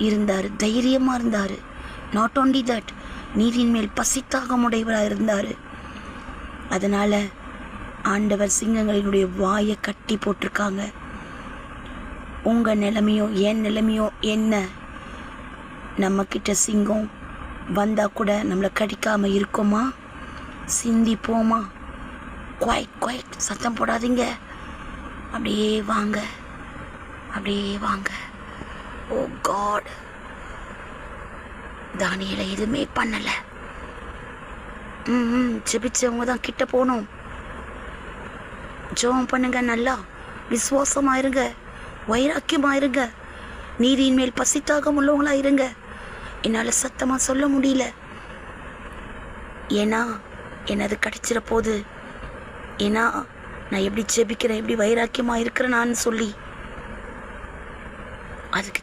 இருந்தார், தைரியமாக இருந்தார். நாட் ஓன்லி தட், நீரின் மேல் பசித்தாகம் உடையவராக இருந்தார். அதனால் ஆண்டவர் சிங்கங்களினுடைய வாயை கட்டி போட்டிருக்காங்க. உங்கள் நிலைமையோ என் நிலைமையோ என்ன, நம்மக்கிட்ட சிங்கம் வந்தால் கூட நம்மளை கடிக்காமல் இருக்குமா? சிந்திப்போமா? குவைட் சத்தம் போடாதீங்க, அப்படியே வாங்க, அப்படியே வாங்க. ஓ காட், தானியேலை எதுவுமே பண்ணலை. ஜெபிச்சவங்க தான் கிட்ட போகணும். ஜெபம் பண்ணுங்க, நல்லா விசுவாசமாக இருங்க, வைராக்கியமாக இருங்க, நீதியின் மேல் பசித்தாகம் உள்ளவங்களாக இருங்க. என்னால் சத்தமாக சொல்ல முடியல, ஏன்னா என்னது கிடைச்சிட போகுது, ஏன்னா நான் எப்படி ஜெபிக்கிறேன், எப்படி வைராக்கியமாக இருக்கிறேன் நான் சொல்லி. அதுக்கு